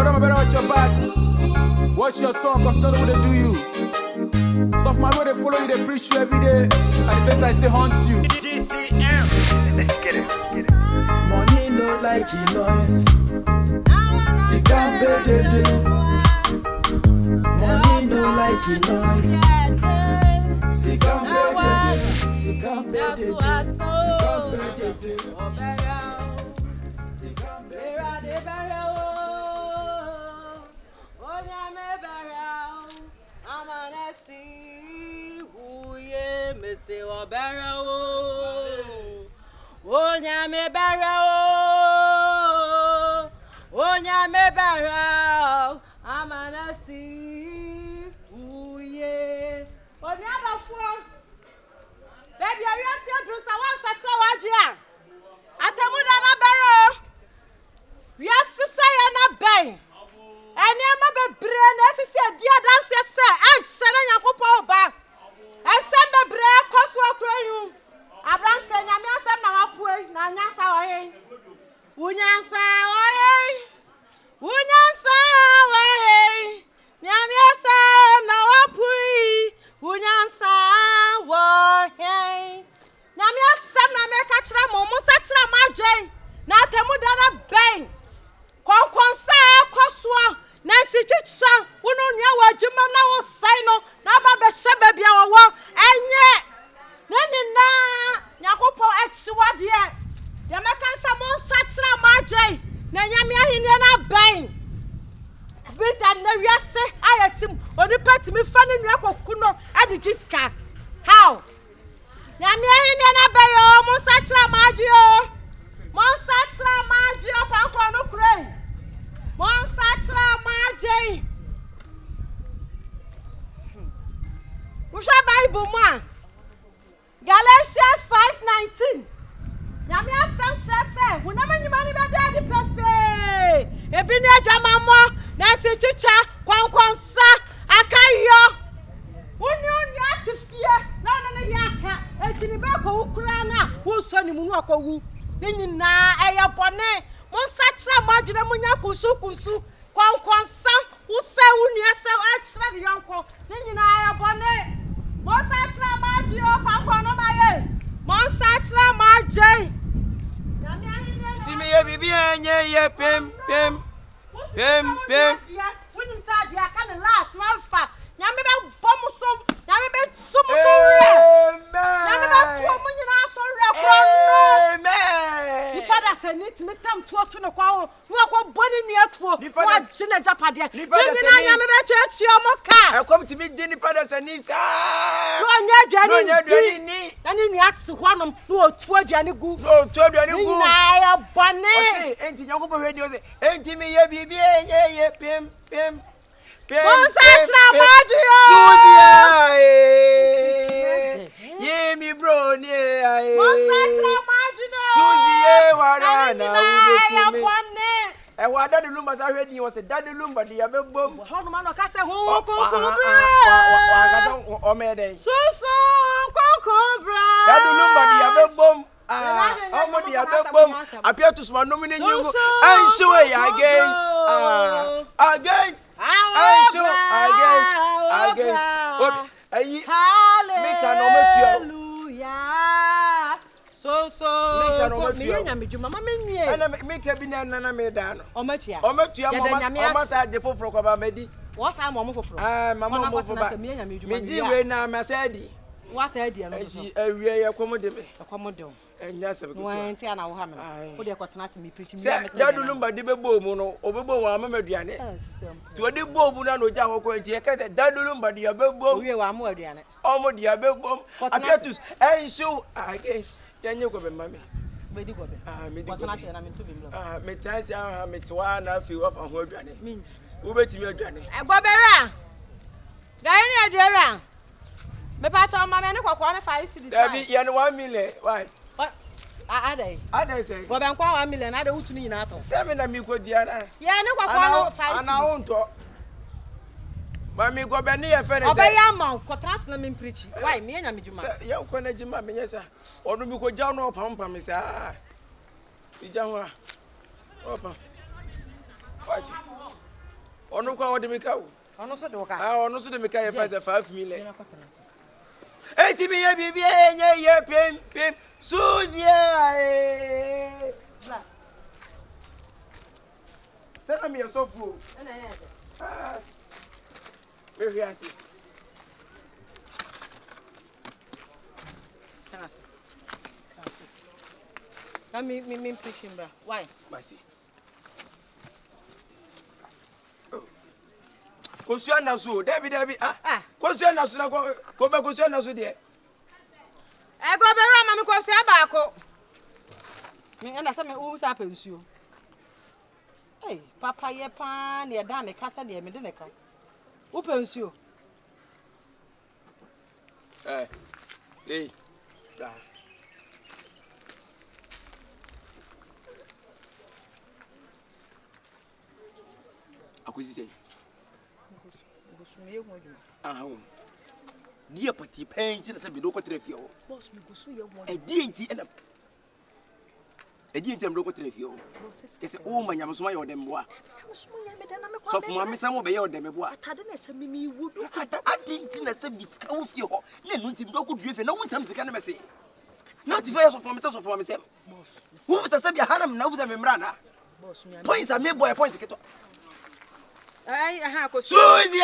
Brother, better watch your back. Watch your tongue, cause none of they do you. Some of my way they follow you, they preach you every day. And the same time they haunt you. GCM. Let's get it. Money no like noise. Sika Dede. Money no like noise. Sika Dede. Sika Dede. Sika Dede. Onyame barao, amanasi uye. Onyada fo. Baby, are you still drunk? I want to tell you. Atemuda na barao. Yes, say na bay. Eni ama bebre na sisi dia dance se. Chana Yakopo ba. Esem bebre koso akranyu. Abrante nyame asem na wapue na nyasa ohe. Unyansa ohe. Unyansa ohe. Nyame asem na wapue. Unyansa ohe. Nyame asem na me ka kira mo musa kira maje. Na temuda na ben. Konkonsa koso na titwitsa wono nua wadwuma na wo sai no na ba be hye bia wo enye na Yakopo echiwade ya mekansa mo nsakira maje na nyame ahene na ban bita na wiase ayatim onipa timi fa ne nua koku no adiji ska how nyame ahene na bayo mo nsakira maje o pankro no kure mo nsakira maje Usha Bible man Galatians 5:19. Nyame asem trese, wonama nyima ni beda di pefe. Ebi ni adwamamo na titwitwa kwankonsa akayo. Woni atifie na na yaka. Etini be ko ukura na wo so ni mu no akowu. Ni nyina eye bone. Mo sakira madwene mo nya kunsu kwankonsa wo se woni ase akira de yonko. Ni nyina eye bone. Monsatra maji o pankwa maye. Monsatra maji. See me ye bibi ye pem. When you said ya can last not far. Nyame be bomu so. Nyame be sumu so. Nyame be tuo mu nyina so rekro. Amen. Ni father say need me tam tuo to no kwa ho. Nu akọ boni ni atuo. Wa gina japade. Ni nyina nyame be chechi o mo ka. I come to me dini father say ni sa. No nya aduane ni. Na ni ati hwanom no otu aduane gu. No otu aduane gu. Na ya bone. Enti Yakobo radio say enti me ye bibi ye pem. Monsatra madio. Suzy ye mi bro ni ai. Monsatra madio. Suzy ye wara na ube kume. E wa dade lumba sa hwedi won say dade lumba de ya bebom. Ho no man no ka say ho kokobra. Wa ka say o me den. Susu kokobra. Dade lumba de ya bebom. Omo de ya bebom. Appear to small nomine nyungu. And show against Hallelujah. So me nyame djuma ma menwie ana me ka bi na na me da no omatua mama sa de foforo kwa ba medi wo sa mo foforo mama mo foforo ba me di we na ma sa di wa sa di no so awie ye komo de me komo de enya se be ko wan ti ana wo ha me wo de kwatena se me preach me da dulumba di bebo mu no obebo wa mama aduane ti odi bobu na no ja hokko nti e ka da dulumba di abebo wie wa mo aduane omo di abebo apiatus enshu against Yanyo go be mami. Bedi go be. Me di go. Kwatena se na me to be mlo. Me tansi aha me twa na fi wo fa ho aduane. Wo betimi aduane. E go bera. Ga ni aduara. Me pa cha mama ne kwakwa ne 5 cedis. Dabi ye ne 1 million. Why? Adai say. Go be nkwa 1 million na de wutumi nyina ato. Se me na mi ko dia na. Ye ne kwakwa no 5 cedis. Ana wonto. Mami go be ne ye fe ne se. Obeya amount kwatena na me preach. Why me nya me djuma. Se ye ko na djuma me nyesa. Onu mi ko ja no pampa me sa. Ija ho a. Opa. Why? Ono kwa wode meka wo. Ono so de wo ka. Ah, ono so de meka ye 5 million. Eti mi ye bibi enye ye pem. Suzia eh. Send me your soft food. Ah. Where you are? Na me preaching bra. Why? Mati. Kosuya na so, Debbie. Ah. Kosuya na so na ko be kosuya na so de. E go be ra ma me kosuya ba ko. Me na say me wo sa pensuo. Hey, papa ye pa na da me kasa de me de ne ka. Wo pensuo. Hey. Bra. Akwisi sei. Gosume ye ho adwuma. Ah. Dia pati pen ti na se bi do ko trefie o. Boss me gosu ye ho. E die nti na do ko trefie o. Kese o manyam so ma ye odem boa. So for me sam be ye odem boa. Atade na se mi wudu. Adi nti na se bi sika wo fie ho. Na nu nti do ko due na wontam sika na me se. Na ti fa so for me sam. Wo se bi hanam na wo se me mra na. Boss me. Points are me boy point keto. Ai aha ko Suzia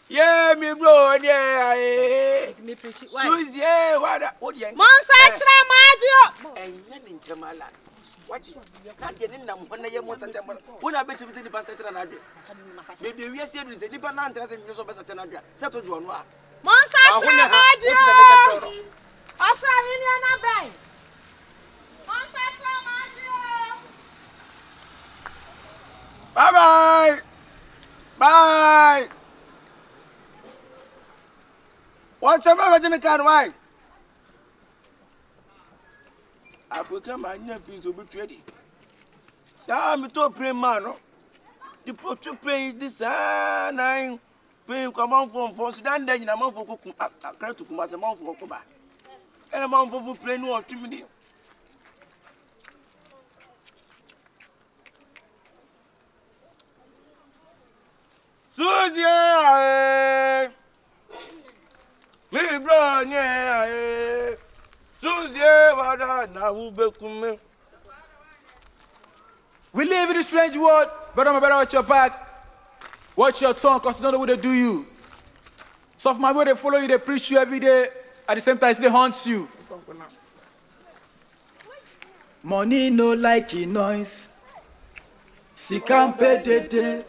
yeah me bro there me preach. Suzia what the Monsa chira maadio. Enya ni ntemala waji na de ni nam hona ye monsa chamba wona be chimi se ni pansa chira na adwe me de wi ase du se ni ba na ntra se mi so be sa chira na adwe se to jo no a Monsa chira maadio Asha ni na ben Monsa chira maadio Bye. What's up, Jimmy Carway? I could come and never to be ready. Some to pray, man. The put to pray this nine. Pay come on for Sudan, then a month for cooking. I cry to come out a month for Koba. And a month for playing no 2 minutes. Suzia, me bro, yeah, Suzia, what na ube kume. We live in a strange world, but I'm better watch your back. Watch your tongue, cause you don't know what they do you. So if my way they follow you, they preach you every day. At the same time, they haunt you. Money no like noise. Sika Dede.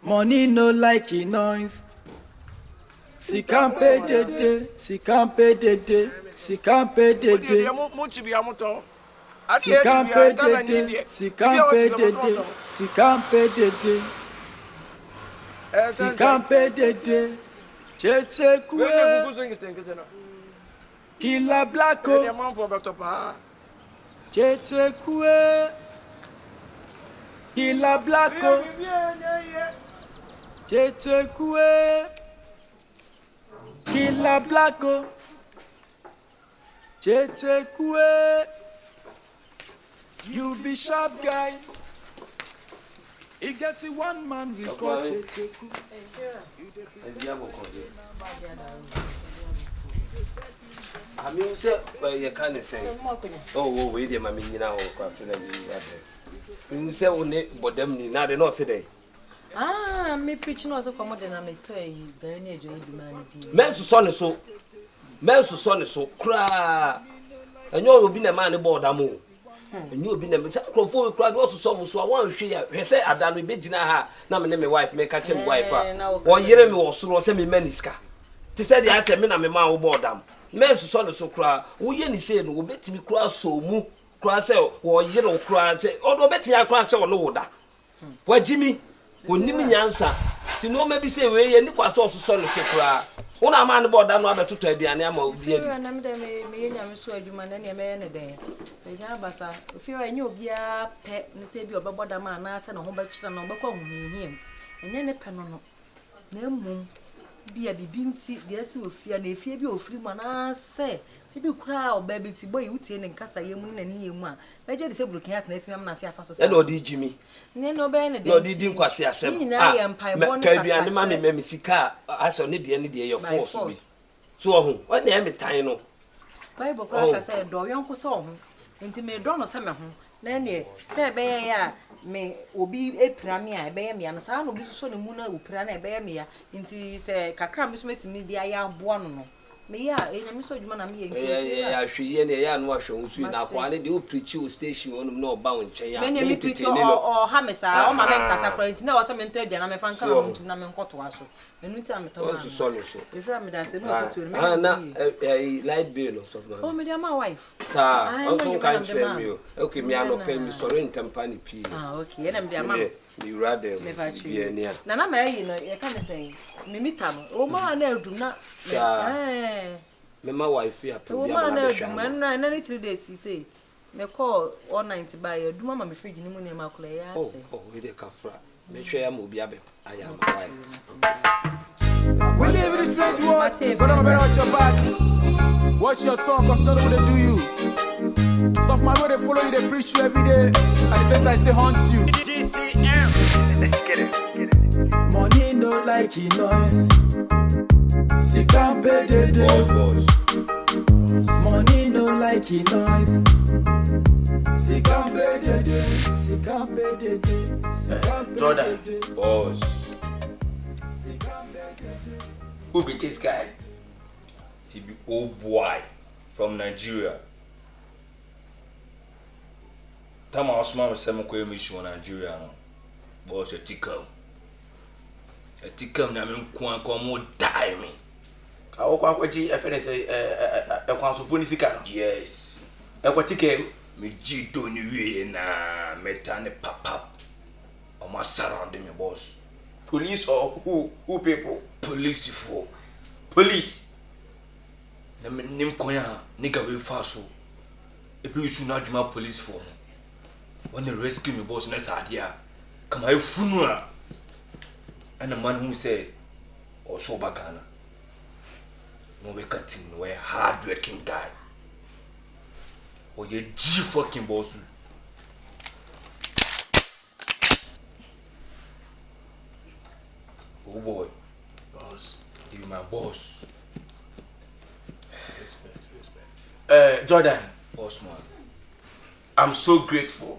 Money no like noise. Sika Dede. Sika Dede. Sika Dede. Sika Dede. Sika Dede. Sika Dede. Sika Dede. KYEKYEKU. Kila Blacko. KYEKYEKU. Kila Blacko. KYEKYEKU. Kila Blacko. KYEKYEKU. You be sharp guy. He gets it one man we call KYEKYEKU. I mean, say, you can't say, oh, wait, my meaning now, you say, only, but them need not enough today. Ah, me preaching was a common than I may tell you, very enjoying humanity. Men's son is so cry. And you'll be a man aboard a move. And you'll be a microphone cried also some so I want to share. He said, I done with Bejina, now my name, my wife, may catch him wife. 1 year or so, send me meniska. She said, I said, men, I'm a man aboard them. Men's son is so cry. We any say, no, bet me cross so moo, cross or yellow cross, or bet me I cross or no order. Why, Jimmy, when you mean answer, to know maybe say, we and Nicholas also son is so cry. One a man about that, no better to be an animal. Me and so you man any man a day. The Yabasa, if you are new, be a pet, and say you about the man, I send a whole batch and no back on him. And then a pen on no moon. Be a bibinti, the S will fear, and if you be of free man, say, if you cry or baby to boy, you take and cast a young and you one. Major disabled can't let me not have fast. And no, did Jimmy? No, Ben, no, didn't quite say a seven. I am Pie and the man in Sika. I saw need any day of force me. So, what name it, Tino? Bible cracker said, do your uncle saw him. Into me, Donald Summer. Nanny, say, bear me will be a premier, bear me, and son will be so the moon will prana bear me. Into say, Cacram is making me the I am one. Me, I'm so you man, yeah, she and wash on soon. Now, why did you preach you station on no bound chair? Many preach or Hamisa, or my Casacra, no, some intelligent, and I'm a fan of Naman Cotuaso. And we tell me to solve so. If I'm a light bill of my me, my wife. I also can't share you. Okay, me, I'm not paying me sorry in Tampani P. Okay, and I'm the man. You rather be near. Nana, you know, I can't say, Mimitam, oh, my, no, do not. My wife, yeah, man, and any 3 days, he say. Me call all 90 by a do mamma be free in the money, Maclay. Oh, with a cafra. Make sure I'm be I am we live in a strange world, but I'm better watch your back. Watch your tongue, cause none of them do you. Soft my way, they follow you, they preach you every day. At the same time, they haunt you. GCM. Let's get it. Money no like it noise. Sika pay Dede. Money no like it noise. Sika pay Dede. Sika pay Dede. Sika pay Dede. Boss. Who be this guy? He be old boy from Nigeria. Time I was smart with some mission in Nigeria. Boss, a tickle. A tickle, I mean, come more die me. I walk on what you say a consul Sika. Yes. A what ticket? Me G don't you na metane pap. I must surround me, boss. Police or who people? Police for police. Na me nim koya nigga we faso. E be you should not demand police for. When they rescue me, boss, next idea. Come I funeral. And the man who said, "Oh, so bagana." No we cut him. No, a hard-working guy. Oh, you G fucking boss. Oh boy, boss, you my boss. Respect. Jordan, boss man, I'm so grateful.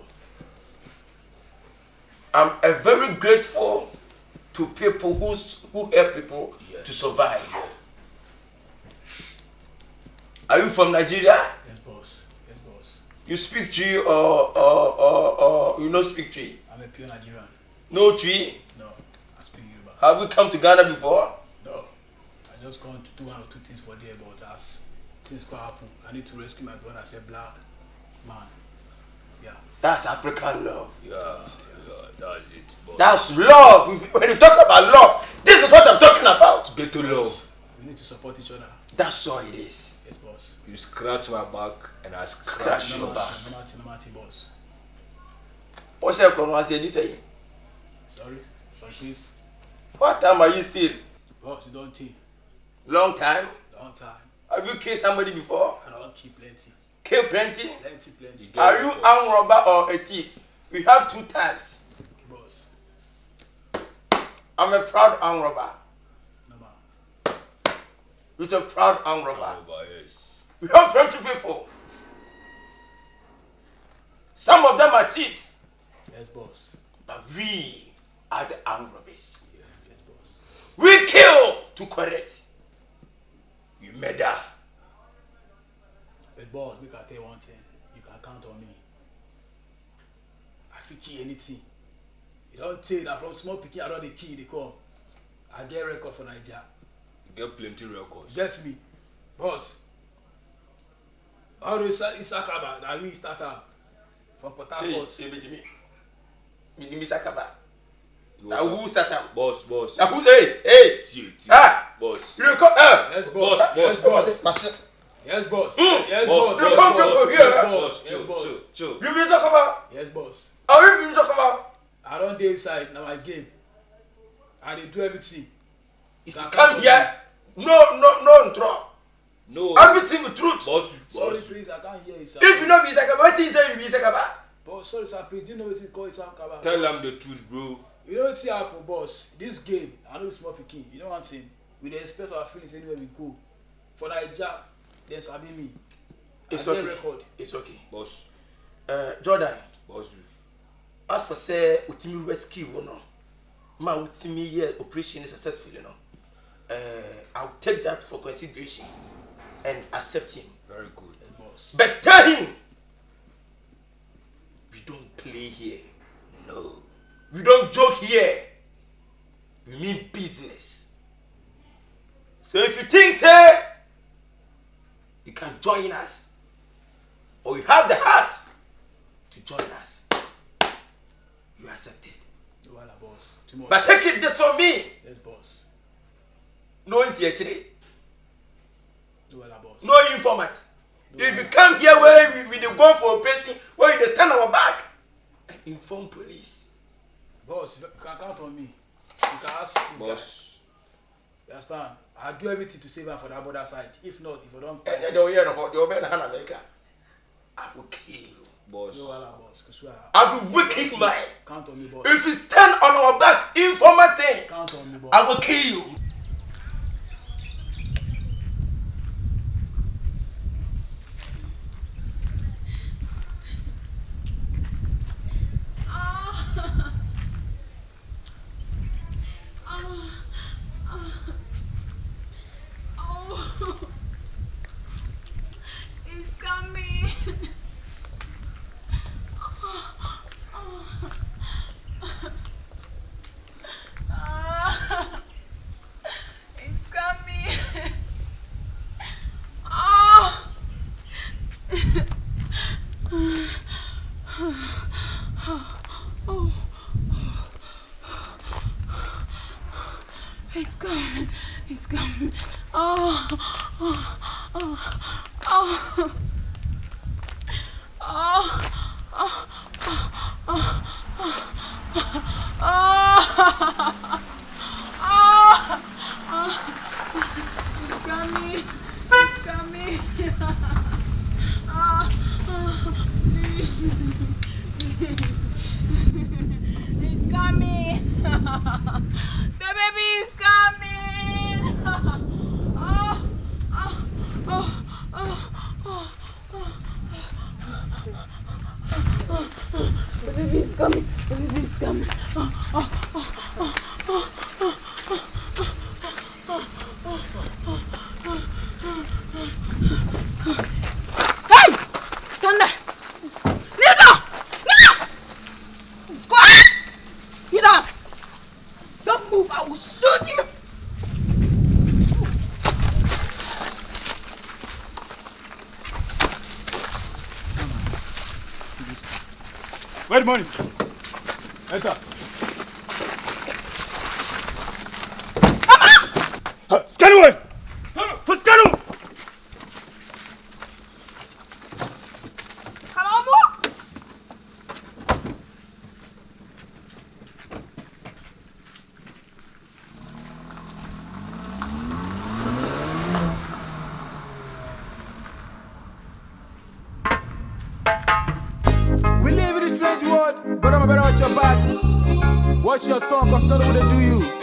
I'm very grateful to people who help people to survive. Yeah. Are you from Nigeria? Yes, boss. Yes, boss. You speak Tree or you don't speak Tree? I'm a pure Nigerian. No Tree? No, I speak Yoruba. Have you come to Ghana before? No. I just gone to do 1 or 2 things for there, but as things could happen, I need to rescue my brother as a black man. Yeah. That's African love. Yeah, that's it. Boss. That's love. When you talk about love, this is what I'm talking about. Get to love. We need to support each other. That's all it is. Yes, boss. You scratch my back and I Scratch your back. No, boss. What's your pronunciation? Sorry, please. What time are you still? Boss, you don't think. Long time? Long time. Have you killed somebody before? I don't keep plenty. Kill plenty? Plenty. Are you armed robber or a thief? We have 2 types. Okay, boss. I'm a proud armed robber. No, man. You're a proud armed robber. Yes. We have 20 people. Some of them are thieves. Yes, boss. But we are the armed robbers. Yeah, yes, boss. We kill to correct. You murder. But boss, we can tell you one thing. You can count on me. I feel key anything. You don't take that from small picking around the key they come. I get record for Nigeria. You get plenty records. Get me. Boss. How do you Isakaba? That we start up from Port Harcourt. Hey, Jimmy. Me Isakaba. Now who start up? Boss. Now who? Hey. Ah. Boss. You don't come. Yes, boss. Yes, boss. Yes, boss. Yes, boss. You come to here. Yes, boss. You mean Isakaba? Yes, boss. Are you mean Isakaba? I don't dey inside. Now my game. I dey do everything. If you come here, no draw. No. Everything with truth. Boss. Sorry, please, I can't hear you, sir. If you know Isakaba, what do you say you be Isakaba? Boss, sorry, sir, please, do you know what you call Isakaba? Tell them the truth, bro. You know what's happen, boss? This game, I know small picking. You know what I'm saying? We dey express our feelings anywhere we go. For Naija, then sabi me. It's okay. Record. It's okay. Boss. Jordan. Boss. As for say, ultimate rescue or no, my ultimate year operation is successful, you know. I'll take that for consideration and accept him. Very good, boss. But tell him, we don't play here. No. We don't joke here. We mean business. So if you think, say, you can join us, or you have the heart to join us, you are accepted. No, boss. Too much. But take it this from me. Yes, boss. No one's here today. No, boss. No informant. No, if you come here where we go for operation, where you stand our back, inform police. Boss, you can count on me. You can ask this boss. Guy. You understand? I'll do everything to save her for that border side. If not, if I don't... And they'll hear about the open hand America. I will kill you. Boss. No, boss. I will wicked man. Count on me, boss. If you stand on our back, informer thing, count on me, boss. I will kill you. It's coming. It's coming. It's coming. It's coming. It's coming. It's coming. The baby is coming. The baby is coming. The baby is coming. Hey! Thunder! Kneel down! Kneel down! Go ahead! Kneel down! Don't move, I will shoot you! Wait a minute. Enter. Scan away! For scan away! Come on, move! We live in a strange world, but I'm better watch your back. Watch your tongue, cause none of what they do you.